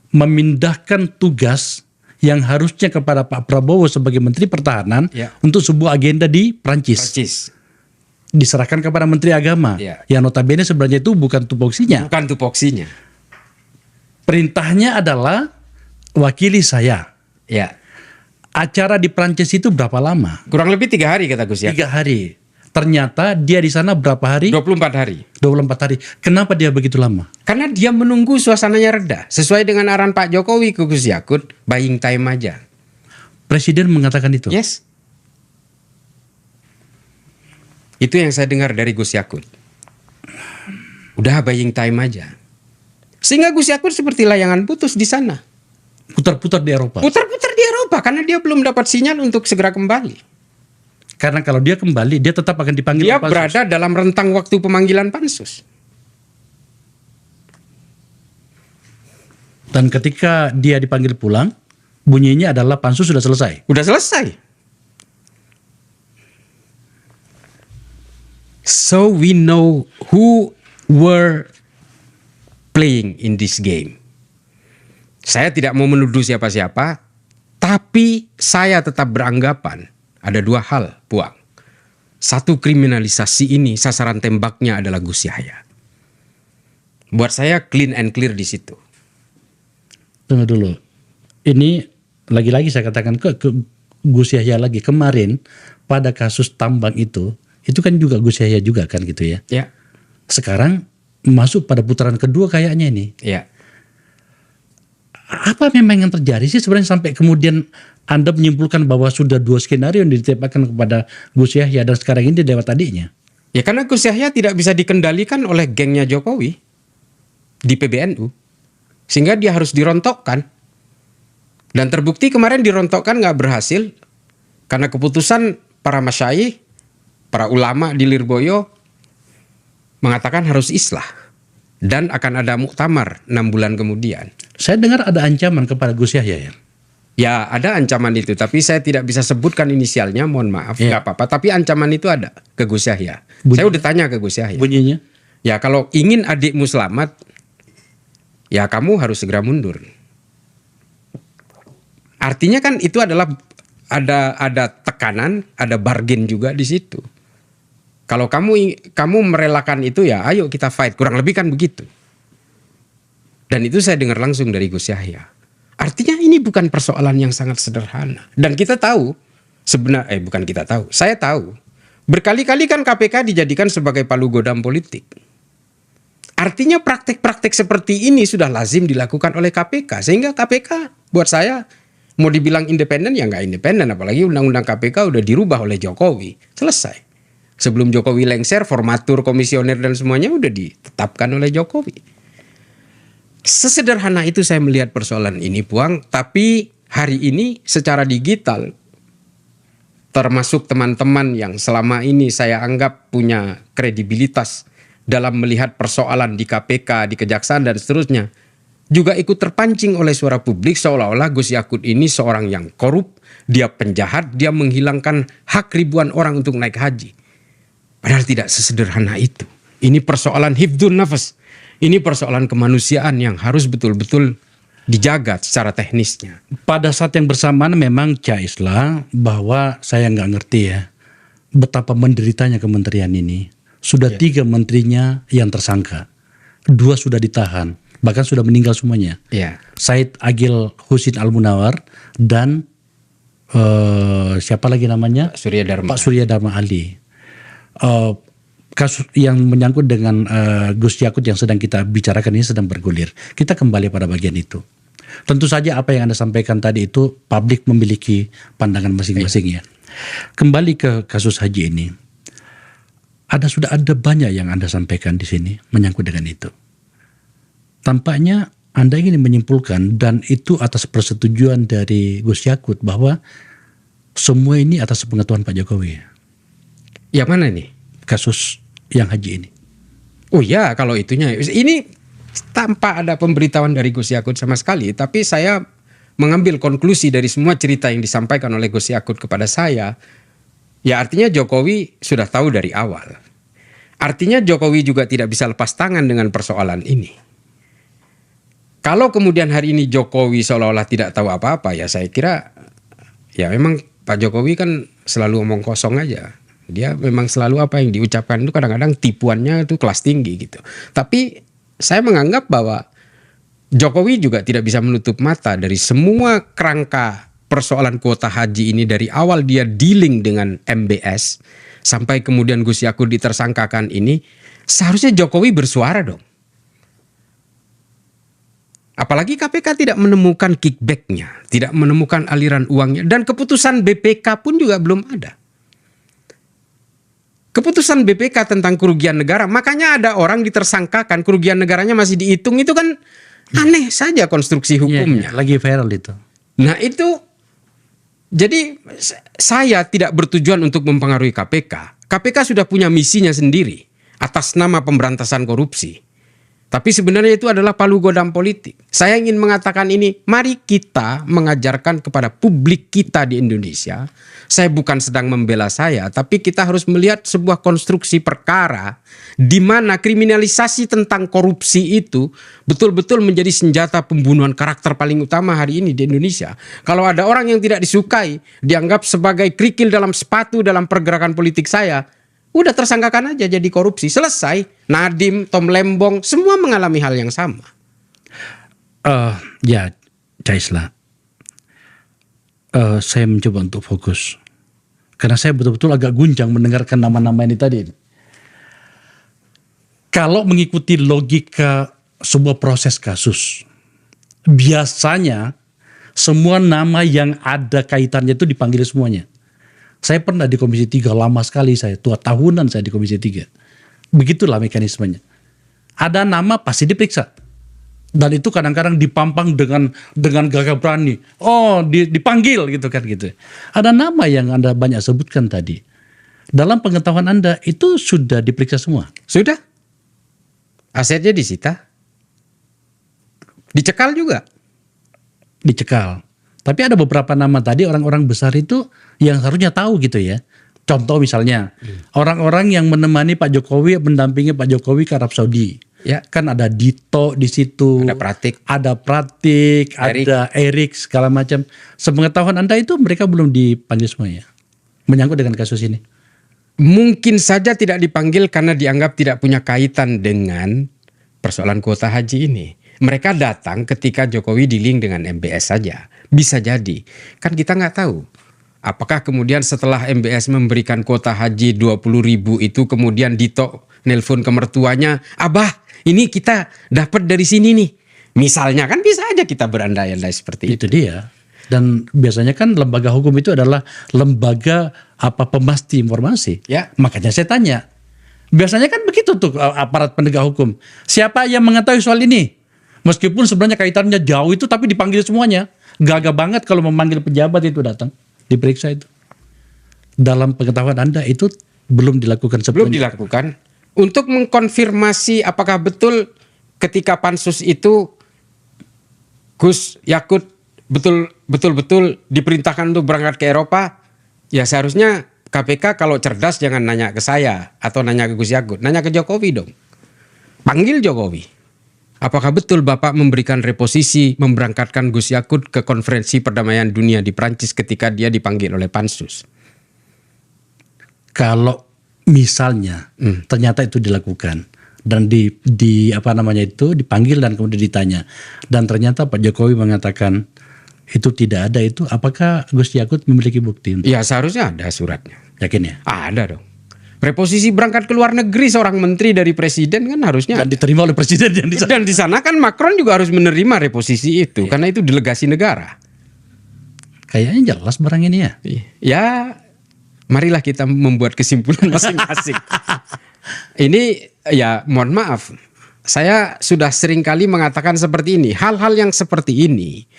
memindahkan tugas yang harusnya kepada Pak Prabowo sebagai Menteri Pertahanan Ya. untuk sebuah agenda di Prancis. Diserahkan kepada Menteri Agama. Ya. Yang notabene sebenarnya itu bukan tupoksinya. Bukan tupoksinya. Perintahnya adalah wakili saya. Ya. Acara di Prancis itu berapa lama? Kurang lebih 3 hari kata Gus Yakut. 3 hari. Ternyata dia di sana berapa hari? 24 hari. 24 hari. Kenapa dia begitu lama? Karena dia menunggu suasananya reda. Sesuai dengan arahan Pak Jokowi ke Gus Yakut, buying time aja. Presiden mengatakan itu. Yes. Itu yang saya dengar dari Gus Yakut. Udah buying time aja. Sehingga Gus Yakut seperti layangan putus di sana. Putar-putar di Eropa. Putar-putar di Eropa karena dia belum dapat sinyal untuk segera kembali. Karena kalau dia kembali, dia tetap akan dipanggil Dia pansus. berada dalam rentang waktu pemanggilan pansus. Dan ketika dia dipanggil pulang, bunyinya adalah pansus sudah selesai. Udah selesai. So we know who were playing in this game. Saya tidak mau menuduh siapa-siapa, tapi saya tetap beranggapan ada 2 hal, Puang. Satu, kriminalisasi ini sasaran tembaknya adalah Gus Yahya. Buat saya clean and clear di situ. Tunggu dulu. Ini lagi-lagi saya katakan ke Gus Yahya lagi. Kemarin pada kasus tambang itu kan juga Gus Yahya juga kan gitu ya. Ya. Sekarang masuk pada putaran kedua kayaknya ini. Ya. Apa memang yang terjadi sih sebenarnya sampai kemudian Anda menyimpulkan bahwa sudah 2 skenario yang ditembakkan kepada Gus Yahya dan sekarang ini lewat adiknya? Ya karena Gus Yahya tidak bisa dikendalikan oleh gengnya Jokowi di PBNU. Sehingga dia harus dirontokkan. Dan terbukti kemarin dirontokkan nggak berhasil. Karena keputusan para masyayikh, para ulama di Lirboyo mengatakan harus islah. Dan akan ada muktamar 6 bulan kemudian. Saya dengar ada ancaman kepada Gus Yahya ya. Ya ada ancaman itu, tapi saya tidak bisa sebutkan inisialnya, mohon maaf, nggak apa-apa. Tapi ancaman itu ada ke Gus Yahya. Saya udah tanya ke Gus Yahya. Bunyinya? Ya kalau ingin adikmu selamat, ya kamu harus segera mundur. Artinya kan itu adalah ada tekanan, ada bargain juga di situ. Kalau kamu merelakan itu ya ayo kita fight, kurang lebih kan begitu. Dan itu saya dengar langsung dari Gus Yahya. Artinya ini bukan persoalan yang sangat sederhana. Dan kita tahu, bukan kita tahu, saya tahu. Berkali-kali kan KPK dijadikan sebagai palu godam politik. Artinya praktek-praktek seperti ini sudah lazim dilakukan oleh KPK. Sehingga KPK buat saya mau dibilang independen ya nggak independen. Apalagi undang-undang KPK udah dirubah oleh Jokowi. Selesai. Sebelum Jokowi lengser, formatur, komisioner dan semuanya udah ditetapkan oleh Jokowi. Sesederhana itu saya melihat persoalan ini, Puang. Tapi hari ini secara digital, termasuk teman-teman yang selama ini saya anggap punya kredibilitas dalam melihat persoalan di KPK, di Kejaksaan dan seterusnya, juga ikut terpancing oleh suara publik seolah-olah Gus Yakut ini seorang yang korup, dia penjahat, dia menghilangkan hak ribuan orang untuk naik haji. Padahal tidak sesederhana itu. Ini persoalan hifdzun nafas. Ini persoalan kemanusiaan yang harus betul-betul dijaga secara teknisnya. Pada saat yang bersamaan memang Caisla, bahwa saya nggak ngerti ya betapa menderitanya kementerian ini. Sudah 3 menterinya yang tersangka, 2 sudah ditahan, bahkan sudah meninggal semuanya. Said Agil Husin Al-Munawar dan siapa lagi namanya? Pak Surya Dharma Ali. Kasus yang menyangkut dengan Gus Yakut yang sedang kita bicarakan ini sedang bergulir. Kita kembali pada bagian itu. Tentu saja apa yang Anda sampaikan tadi itu publik memiliki pandangan masing-masing ya. Kembali ke kasus haji ini. Sudah ada banyak yang Anda sampaikan di sini menyangkut dengan itu. Tampaknya Anda ingin menyimpulkan dan itu atas persetujuan dari Gus Yakut bahwa semua ini atas pengetahuan Pak Jokowi. Yang mana nih? Kasus yang haji ini. Oh ya, kalau itunya ini tanpa ada pemberitahuan dari Gus Yakut sama sekali, tapi saya mengambil konklusi dari semua cerita yang disampaikan oleh Gus Yakut kepada saya, ya artinya Jokowi sudah tahu dari awal. Artinya Jokowi juga tidak bisa lepas tangan dengan persoalan ini. Kalau kemudian hari ini Jokowi seolah-olah tidak tahu apa-apa, ya saya kira ya memang Pak Jokowi kan selalu omong kosong aja. Dia memang selalu apa yang diucapkan itu kadang-kadang tipuannya itu kelas tinggi gitu. Tapi saya menganggap bahwa Jokowi juga tidak bisa menutup mata dari semua kerangka persoalan kuota haji ini dari awal dia dealing dengan MBS sampai kemudian Gus Yakut ditersangkakan ini, seharusnya Jokowi bersuara dong. Apalagi KPK tidak menemukan kickbacknya, tidak menemukan aliran uangnya, dan keputusan BPK pun juga belum ada. Keputusan BPK tentang kerugian negara, makanya ada orang ditersangkakan kerugian negaranya masih dihitung, itu kan aneh saja konstruksi hukumnya. Lagi viral itu. Nah itu, jadi saya tidak bertujuan untuk mempengaruhi KPK. KPK sudah punya misinya sendiri atas nama pemberantasan korupsi. Tapi sebenarnya itu adalah palu godam politik. Saya ingin mengatakan ini, mari kita mengajarkan kepada publik kita di Indonesia. Saya bukan sedang membela saya, tapi kita harus melihat sebuah konstruksi perkara di mana kriminalisasi tentang korupsi itu betul-betul menjadi senjata pembunuhan karakter paling utama hari ini di Indonesia. Kalau ada orang yang tidak disukai, dianggap sebagai kerikil dalam sepatu dalam pergerakan politik saya, udah tersangkakan aja jadi korupsi, selesai. Nadiem, Tom Lembong, semua mengalami hal yang sama. Ya, Caisla, saya mencoba untuk fokus karena saya betul-betul agak guncang mendengarkan nama-nama ini tadi. Kalau mengikuti logika sebuah proses kasus, biasanya semua nama yang ada kaitannya itu dipanggil semuanya. Saya pernah di Komisi 3 lama sekali, saya tua tahunan saya di Komisi 3. Begitulah mekanismenya. Ada nama pasti diperiksa. Dan itu kadang-kadang dipampang dengan gagah berani. Oh, dipanggil gitu kan gitu. Ada nama yang Anda banyak sebutkan tadi. Dalam pengetahuan Anda itu sudah diperiksa semua. Sudah. Asetnya disita. Dicekal juga. Dicekal. Tapi ada beberapa nama tadi orang-orang besar itu yang harusnya tahu gitu ya. Contoh misalnya orang-orang yang menemani Pak Jokowi, mendampingi Pak Jokowi ke Arab Saudi. Ya, kan ada Dito di situ. Ada Pratik, ada Erik segala macam. Sepengetahuan Anda itu mereka belum dipanggil semuanya. Menyangkut dengan kasus ini. Mungkin saja tidak dipanggil karena dianggap tidak punya kaitan dengan persoalan kuota haji ini. Mereka datang ketika Jokowi di-link dengan MBS saja. Bisa jadi. Kan kita nggak tahu. Apakah kemudian setelah MBS memberikan kuota haji 20.000 itu kemudian Dito nelpon ke mertuanya, "Abah, ini kita dapat dari sini nih." Misalnya kan bisa aja kita berandai-andai seperti itu. Itu dia. Dan biasanya kan lembaga hukum itu adalah lembaga pemasti informasi. Ya. Makanya saya tanya. Biasanya kan begitu tuh aparat penegak hukum. Siapa yang mengetahui soal ini? Meskipun sebenarnya kaitannya jauh itu tapi dipanggil semuanya. Gagah banget kalau memanggil pejabat itu datang. Diperiksa itu. Dalam pengetahuan Anda itu belum dilakukan Belum sebelumnya. dilakukan. Untuk mengkonfirmasi apakah betul ketika pansus itu Gus Yakut betul-betul diperintahkan untuk berangkat ke Eropa, ya seharusnya KPK kalau cerdas jangan nanya ke saya atau nanya ke Gus Yakut, nanya ke Jokowi dong. Panggil Jokowi. Apakah betul Bapak memberikan reposisi memberangkatkan Gus Yakut ke konferensi perdamaian dunia di Prancis ketika dia dipanggil oleh pansus? Kalau misalnya ternyata itu dilakukan dan dipanggil dan kemudian ditanya dan ternyata Pak Jokowi mengatakan itu tidak ada itu, apakah Gus Yakut memiliki bukti? Ya seharusnya ada suratnya. Yakin ya? Ada dong. Reposisi berangkat ke luar negeri seorang menteri dari presiden kan harusnya. Dan diterima oleh presiden yang di sana. Dan di sana kan Macron juga harus menerima reposisi itu karena itu delegasi negara. Kayaknya jelas barang ini ya. Ya, marilah kita membuat kesimpulan masing-masing. Ini ya mohon maaf, saya sudah sering kali mengatakan seperti ini. Hal-hal yang seperti ini,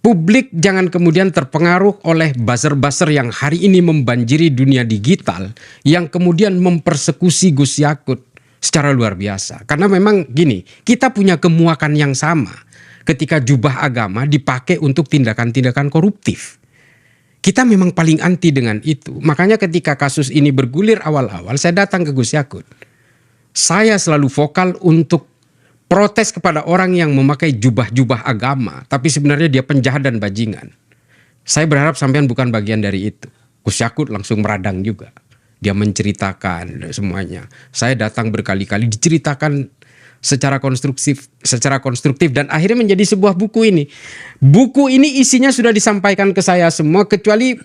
publik jangan kemudian terpengaruh oleh buzzer-buzzer yang hari ini membanjiri dunia digital, yang kemudian mempersekusi Gus Yakut secara luar biasa. Karena memang gini, kita punya kemuakan yang sama ketika jubah agama dipakai untuk tindakan-tindakan koruptif. Kita memang paling anti dengan itu. Makanya ketika kasus ini bergulir awal-awal, saya datang ke Gus Yakut. Saya selalu vokal untuk protes kepada orang yang memakai jubah-jubah agama, tapi sebenarnya dia penjahat dan bajingan. Saya berharap sampean bukan bagian dari itu. Gus Yakut langsung meradang juga. Dia menceritakan semuanya. Saya datang berkali-kali diceritakan secara konstruktif dan akhirnya menjadi sebuah buku ini. Buku ini isinya sudah disampaikan ke saya semua kecuali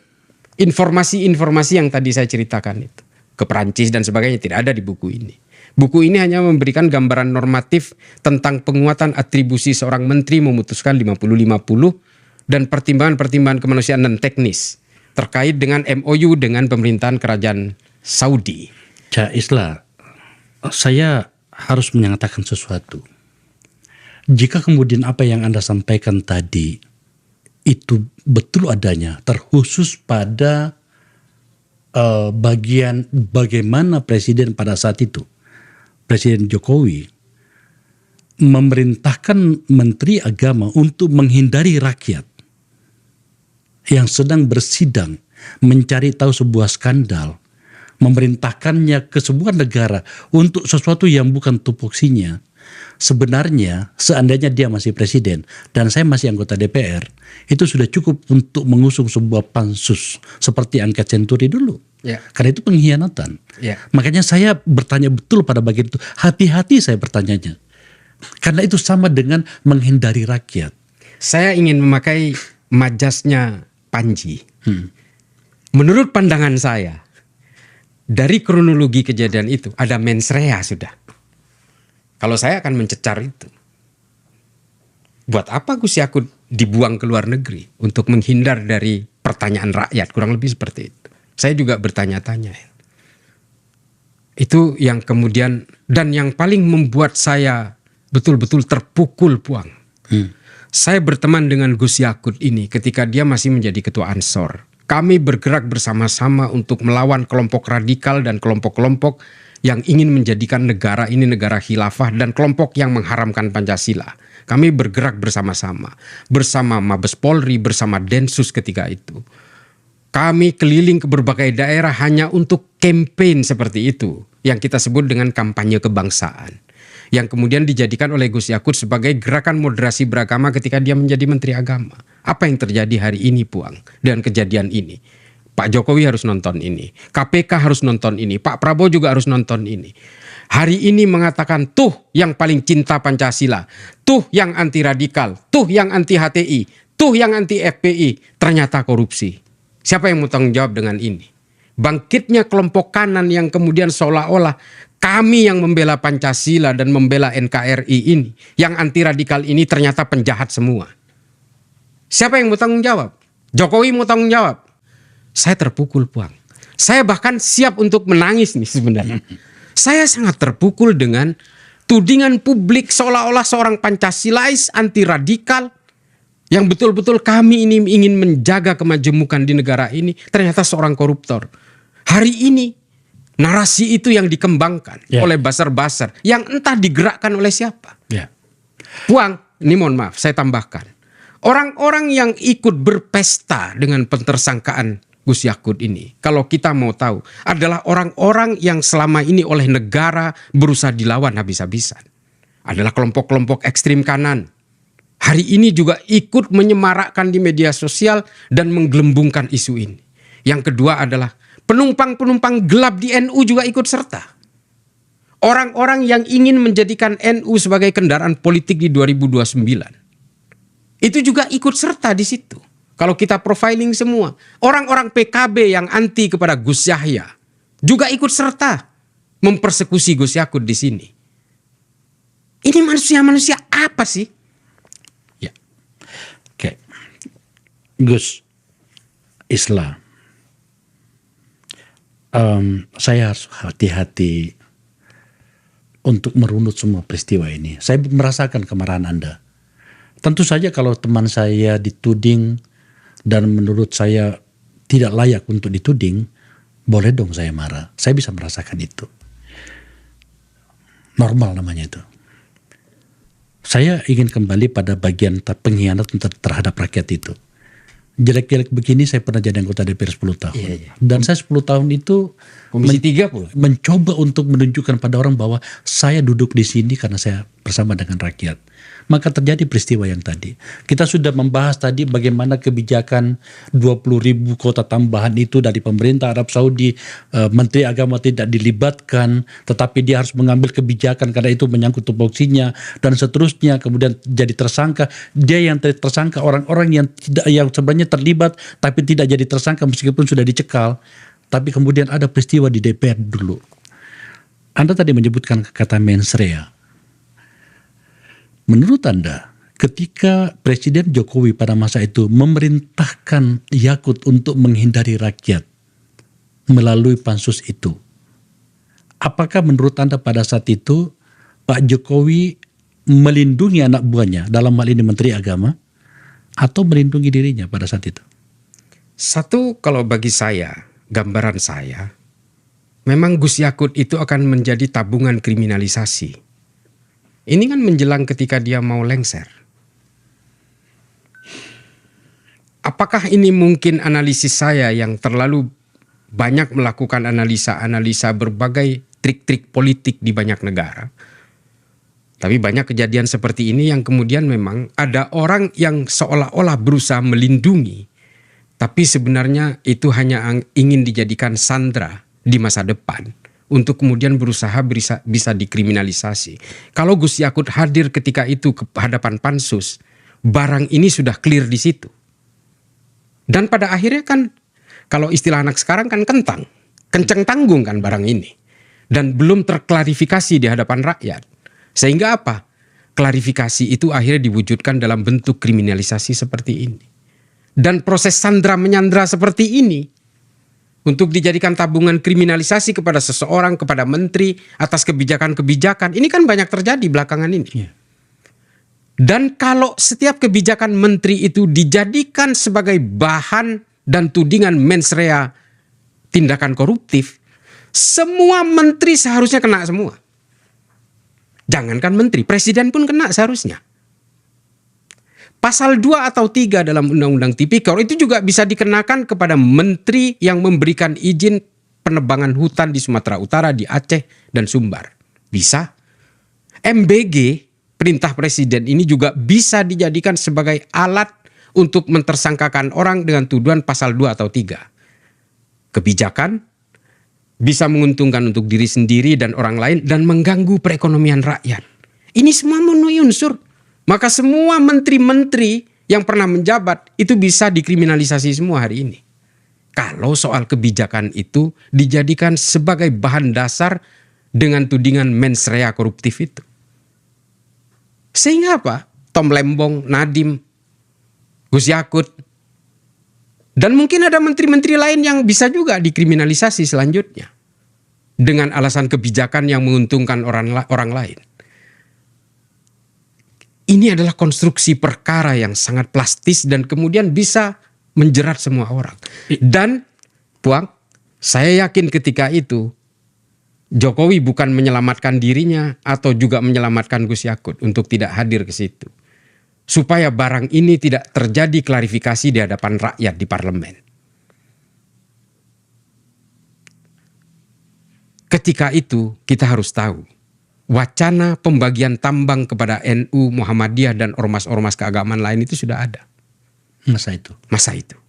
informasi-informasi yang tadi saya ceritakan itu. Ke Perancis dan sebagainya tidak ada di buku ini. Buku ini hanya memberikan gambaran normatif tentang penguatan atribusi seorang menteri memutuskan 50-50 dan pertimbangan-pertimbangan kemanusiaan dan teknis terkait dengan MOU dengan pemerintahan kerajaan Saudi. Cak Isla, saya harus menyatakan sesuatu. Jika kemudian apa yang Anda sampaikan tadi itu betul adanya, terkhusus pada bagian bagaimana presiden pada saat itu, Presiden Jokowi memerintahkan Menteri Agama untuk menghindari rakyat yang sedang bersidang mencari tahu sebuah skandal, memerintahkannya ke sebuah negara untuk sesuatu yang bukan tupoksinya. Sebenarnya seandainya dia masih presiden dan saya masih anggota DPR, itu sudah cukup untuk mengusung sebuah pansus seperti angket Senturi dulu. Ya. Karena itu pengkhianatan. Ya. Makanya saya bertanya betul pada bagian itu. Hati-hati saya bertanyanya. Karena itu sama dengan menghindari rakyat. Saya ingin memakai majasnya Panji. Menurut pandangan saya, dari kronologi kejadian itu ada mens rea sudah. Kalau saya akan mencecar itu. Buat apa Gus Yakut dibuang ke luar negeri untuk menghindar dari pertanyaan rakyat, kurang lebih seperti itu. Saya juga bertanya-tanya. Itu yang kemudian dan yang paling membuat saya betul-betul terpukul Puang. Saya berteman dengan Gus Yakut ini ketika dia masih menjadi ketua Ansor. Kami bergerak bersama-sama untuk melawan kelompok radikal dan kelompok-kelompok yang ingin menjadikan negara ini negara khilafah dan kelompok yang mengharamkan Pancasila. Kami bergerak bersama-sama. Bersama Mabes Polri, bersama Densus ketika itu. Kami keliling ke berbagai daerah hanya untuk campaign seperti itu. Yang kita sebut dengan kampanye kebangsaan. Yang kemudian dijadikan oleh Gus Yakut sebagai gerakan moderasi beragama ketika dia menjadi Menteri Agama. Apa yang terjadi hari ini Puang dengan kejadian ini? Pak Jokowi harus nonton ini. KPK harus nonton ini. Pak Prabowo juga harus nonton ini. hari ini mengatakan tuh yang paling cinta Pancasila, tuh yang anti radikal, tuh yang anti HTI, tuh yang anti FPI, ternyata korupsi. Siapa yang mau tanggung jawab dengan ini? Bangkitnya kelompok kanan yang kemudian seolah-olah kami yang membela Pancasila dan membela NKRI ini, yang anti radikal ini ternyata penjahat semua. Siapa yang mau tanggung jawab? Jokowi mau tanggung jawab? Saya terpukul, Puang. Saya bahkan siap untuk menangis nih sebenarnya. Saya sangat terpukul dengan tudingan publik seolah-olah seorang Pancasilais anti radikal yang betul-betul kami ini ingin menjaga kemajemukan di negara ini, ternyata seorang koruptor. Hari ini narasi itu yang dikembangkan oleh basar-basar yang entah digerakkan oleh siapa. Puang, ini mohon maaf saya tambahkan. Orang-orang yang ikut berpesta dengan pentersangkaan Gus Yakut ini, kalau kita mau tahu, adalah orang-orang yang selama ini oleh negara berusaha dilawan habis-habisan. Adalah kelompok-kelompok ekstrim kanan. Hari ini juga ikut menyemarakkan di media sosial dan menggelembungkan isu ini. Yang kedua adalah penumpang-penumpang gelap di NU juga ikut serta. Orang-orang yang ingin menjadikan NU sebagai kendaraan politik di 2029. Itu juga ikut serta di situ. Kalau kita profiling semua, orang-orang PKB yang anti kepada Gus Yahya juga ikut serta mempersekusi Gus Yakut di sini. Ini manusia-manusia apa sih? Ya, oke. Gus, Islam. Saya harus hati-hati untuk merunut semua peristiwa ini. Saya merasakan kemarahan Anda. Tentu saja kalau teman saya dituding dan menurut saya tidak layak untuk dituding, boleh dong saya marah. Saya bisa merasakan itu. Normal namanya itu. Saya ingin kembali pada bagian pengkhianat terhadap rakyat itu. Jelek-jelek begini saya pernah jadi anggota DPR 10 tahun. Dan saya 10 tahun itu Komisi 3 pula mencoba untuk menunjukkan pada orang bahwa saya duduk di sini karena saya bersama dengan rakyat. Maka terjadi peristiwa yang tadi. Kita sudah membahas tadi bagaimana kebijakan 20.000 kota tambahan itu dari pemerintah Arab Saudi. Menteri Agama tidak dilibatkan, tetapi dia harus mengambil kebijakan karena itu menyangkut tupoksinya dan seterusnya. Kemudian jadi tersangka. Dia yang tersangka, orang-orang yang sebenarnya terlibat tapi tidak jadi tersangka meskipun sudah dicekal. Tapi kemudian ada peristiwa di DPR dulu. Anda tadi menyebutkan kata mensrea. Menurut Anda, ketika Presiden Jokowi pada masa itu memerintahkan Yakut untuk menghindari rakyat melalui pansus itu, apakah menurut Anda pada saat itu Pak Jokowi melindungi anak buahnya, dalam hal ini Menteri Agama, atau melindungi dirinya pada saat itu? Satu, kalau bagi saya, gambaran saya, memang Gus Yakut itu akan menjadi tabungan kriminalisasi. Ini kan menjelang ketika dia mau lengser. Apakah ini mungkin analisis saya yang terlalu banyak melakukan analisa-analisa berbagai trik-trik politik di banyak negara? Tapi banyak kejadian seperti ini yang kemudian memang ada orang yang seolah-olah berusaha melindungi, tapi sebenarnya itu hanya ingin dijadikan sandera di masa depan untuk kemudian berusaha bisa dikriminalisasi. Kalau Gus Yakut hadir ketika itu ke hadapan pansus, barang ini sudah clear di situ. Dan pada akhirnya kan, kalau istilah anak sekarang kan kenceng tanggung kan barang ini. Dan belum terklarifikasi di hadapan rakyat. Sehingga apa? Klarifikasi itu akhirnya diwujudkan dalam bentuk kriminalisasi seperti ini. Dan proses sandra menyandra seperti ini, untuk dijadikan tabungan kriminalisasi kepada seseorang, kepada menteri, atas kebijakan-kebijakan. Ini kan banyak terjadi belakangan ini. Dan kalau setiap kebijakan menteri itu dijadikan sebagai bahan dan tudingan mens rea tindakan koruptif, semua menteri seharusnya kena semua. Jangankan menteri, presiden pun kena seharusnya. Pasal 2 atau 3 dalam Undang-Undang Tipikor itu juga bisa dikenakan kepada menteri yang memberikan izin penebangan hutan di Sumatera Utara, di Aceh, dan Sumbar. Bisa. MBG, perintah presiden ini juga bisa dijadikan sebagai alat untuk mentersangkakan orang dengan tuduhan pasal 2 atau 3. Kebijakan bisa menguntungkan untuk diri sendiri dan orang lain, dan mengganggu perekonomian rakyat. Ini semua memenuhi unsur. Maka semua menteri-menteri yang pernah menjabat itu bisa dikriminalisasi semua hari ini. Kalau soal kebijakan itu dijadikan sebagai bahan dasar dengan tudingan mens rea koruptif itu. Sehingga apa? Tom Lembong, Nadiem, Gus Yakut, dan mungkin ada menteri-menteri lain yang bisa juga dikriminalisasi selanjutnya dengan alasan kebijakan yang menguntungkan orang lain. Ini adalah konstruksi perkara yang sangat plastis dan kemudian bisa menjerat semua orang. Dan Puang, saya yakin ketika itu Jokowi bukan menyelamatkan dirinya atau juga menyelamatkan Gus Yakut untuk tidak hadir ke situ. Supaya barang ini tidak terjadi klarifikasi di hadapan rakyat di parlemen. Ketika itu kita harus tahu, wacana pembagian tambang kepada NU, Muhammadiyah, dan ormas-ormas keagamaan lain itu sudah ada. Masa itu.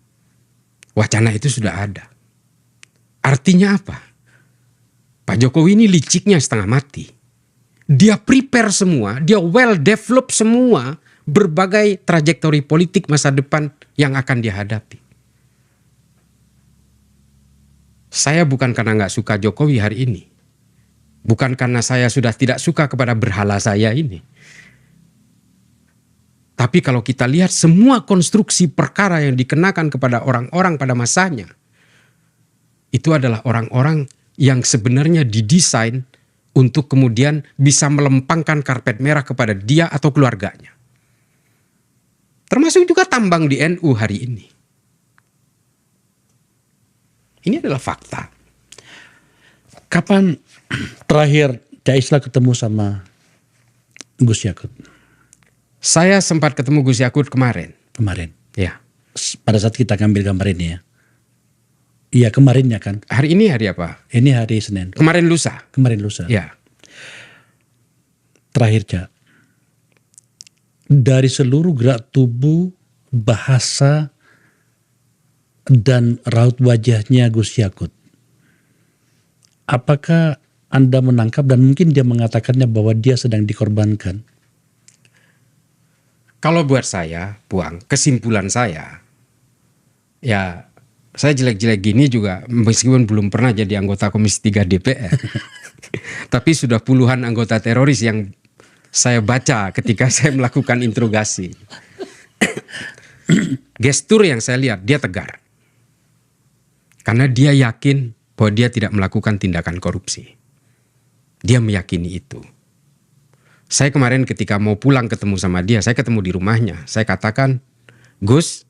Wacana itu sudah ada. Artinya apa? Pak Jokowi ini liciknya setengah mati. Dia prepare semua, dia well develop semua berbagai trajektori politik masa depan yang akan dihadapi. Saya bukan karena nggak suka Jokowi hari ini. Bukan karena saya sudah tidak suka kepada berhala saya ini. Tapi kalau kita lihat semua konstruksi perkara yang dikenakan kepada orang-orang pada masanya, itu adalah orang-orang yang sebenarnya didesain untuk kemudian bisa melempangkan karpet merah kepada dia atau keluarganya. Termasuk juga tambang di NU hari ini. Ini adalah fakta. Kapan terakhir Cak Islah ketemu sama Gus Yakut? Saya sempat ketemu Gus Yakut kemarin. Kemarin? Ya. Pada saat kita ngambil gambar ini ya? Iya, kemarinnya kan? Hari ini hari apa? Ini hari Senin. Kemarin lusa? Kemarin lusa. Ya. Terakhir Cak, dari seluruh gerak tubuh, bahasa, dan raut wajahnya Gus Yakut, apakah Anda menangkap dan mungkin dia mengatakannya bahwa dia sedang dikorbankan? Kalau buat saya, Puang, kesimpulan saya, ya saya jelek-jelek gini juga meskipun belum pernah jadi anggota Komisi 3 DPR. Tapi sudah puluhan anggota teroris yang saya baca ketika saya melakukan interogasi. Gestur yang saya lihat, dia tegar. Karena dia yakin bahwa dia tidak melakukan tindakan korupsi. Dia meyakini itu. Saya kemarin ketika mau pulang ketemu sama dia, saya ketemu di rumahnya. Saya katakan, Gus,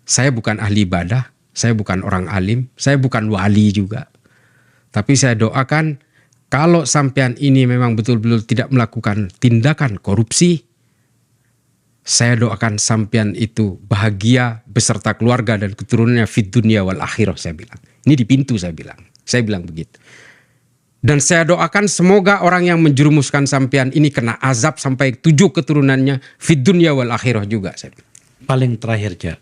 saya bukan ahli ibadah, saya bukan orang alim, saya bukan wali juga. Tapi saya doakan kalau sampean ini memang betul-betul tidak melakukan tindakan korupsi, saya doakan sampean itu bahagia beserta keluarga dan keturunannya fid dunya wal akhirah, saya bilang. Ini di pintu saya bilang. Saya bilang begitu. Dan saya doakan semoga orang yang menjerumuskan sampean ini kena azab sampai 7 keturunannya fid dunya wal akhirah juga, saya bilang. Paling terakhir Cak,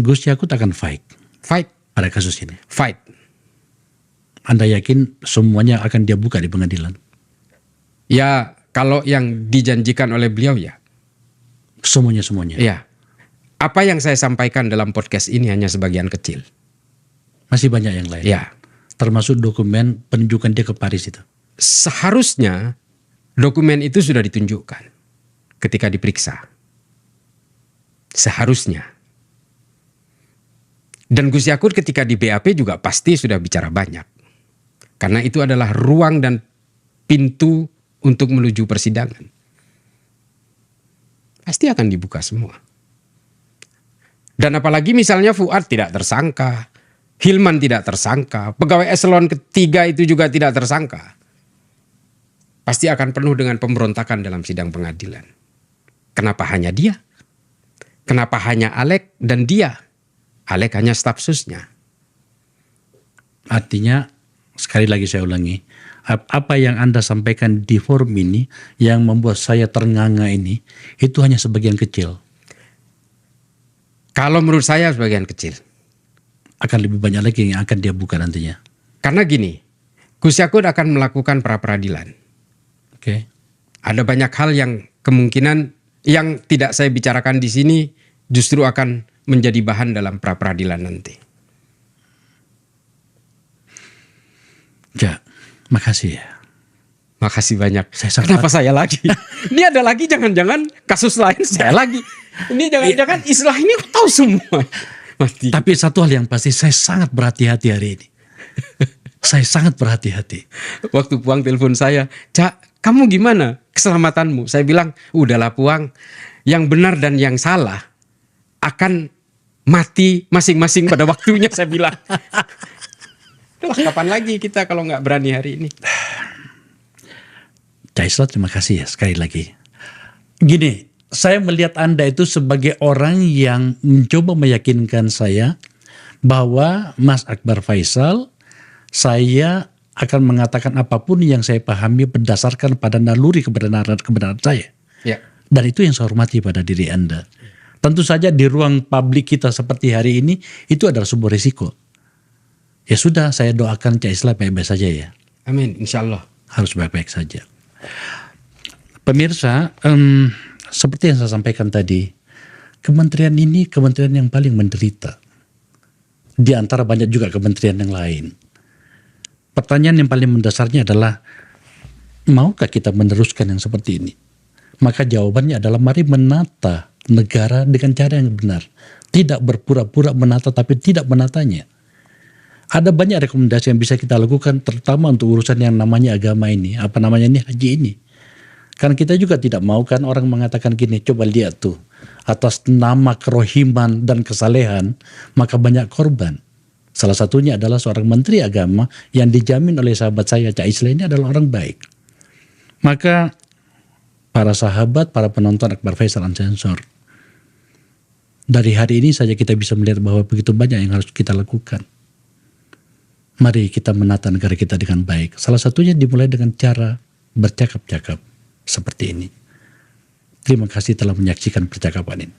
Gus Yakut akan fight pada kasus ini. Fight. Anda yakin semuanya akan dia buka di pengadilan? Ya, kalau yang dijanjikan oleh beliau ya. Semuanya. Ya. Apa yang saya sampaikan dalam podcast ini hanya sebagian kecil. Masih banyak yang lain. Ya. Termasuk dokumen penunjukan dia ke Paris itu. Seharusnya dokumen itu sudah ditunjukkan ketika diperiksa. Seharusnya. Dan Gus Yakut ketika di BAP juga pasti sudah bicara banyak. Karena itu adalah ruang dan pintu untuk menuju persidangan. Pasti akan dibuka semua. Dan apalagi misalnya Fuad tidak tersangka, Hilman tidak tersangka, pegawai eselon ketiga itu juga tidak tersangka. Pasti akan penuh dengan pemberontakan dalam sidang pengadilan. Kenapa hanya dia? Kenapa hanya Alek dan dia? Alek hanya staf susnya. Artinya, sekali lagi saya ulangi, apa yang Anda sampaikan di forum ini yang membuat saya ternganga ini, itu hanya sebagian kecil. Kalau menurut saya sebagian kecil. akan lebih banyak lagi yang akan dia buka nantinya. Karena gini, Gus Yakut akan melakukan pra-peradilan. Oke. Ada banyak hal yang kemungkinan yang tidak saya bicarakan di sini justru akan menjadi bahan dalam pra-peradilan nanti. Ya, makasih ya. Makasih banyak. Saya Kenapa saya lagi? Ini ada lagi jangan-jangan kasus lain saya lagi. Ini jangan-jangan istilah ini aku tahu semua. Mati. Tapi satu hal yang pasti, saya sangat berhati-hati hari ini. Saya sangat berhati-hati. Waktu Puang telepon saya, Cak, kamu gimana keselamatanmu? Saya bilang, udahlah Puang, yang benar dan yang salah akan mati masing-masing pada waktunya, saya bilang. Itulah kapan lagi kita kalau nggak berani hari ini. Cak Islah, terima kasih ya sekali lagi. Gini, saya melihat Anda itu sebagai orang yang mencoba meyakinkan saya bahwa Mas Akbar Faisal, saya akan mengatakan apapun yang saya pahami berdasarkan pada naluri kebenaran saya. Ya. Dan itu yang saya hormati pada diri Anda. Tentu saja di ruang publik kita seperti hari ini, itu adalah sebuah risiko. Ya sudah, saya doakan Cak Islah baik-baik saja ya. Amin, insya Allah. Harus baik-baik saja. Pemirsa, seperti yang saya sampaikan tadi, kementerian ini kementerian yang paling menderita. Di antara banyak juga kementerian yang lain. Pertanyaan yang paling mendasarnya adalah, maukah kita meneruskan yang seperti ini? Maka jawabannya adalah mari menata negara dengan cara yang benar. Tidak berpura-pura menata tapi tidak menatanya. Ada banyak rekomendasi yang bisa kita lakukan terutama untuk urusan yang namanya agama ini. Apa namanya ini? Haji ini. Kan kita juga tidak mau kan orang mengatakan gini, coba lihat tuh. Atas nama kerohiman dan kesalehan, maka banyak korban. Salah satunya adalah seorang menteri agama yang dijamin oleh sahabat saya, Cak Islah ini adalah orang baik. Maka para sahabat, para penonton Akbar Faisal Unsensor, dari hari ini saja kita bisa melihat bahwa begitu banyak yang harus kita lakukan. Mari kita menata negara kita dengan baik. Salah satunya dimulai dengan cara bercakap-cakap seperti ini. Terima kasih telah menyaksikan percakapan ini.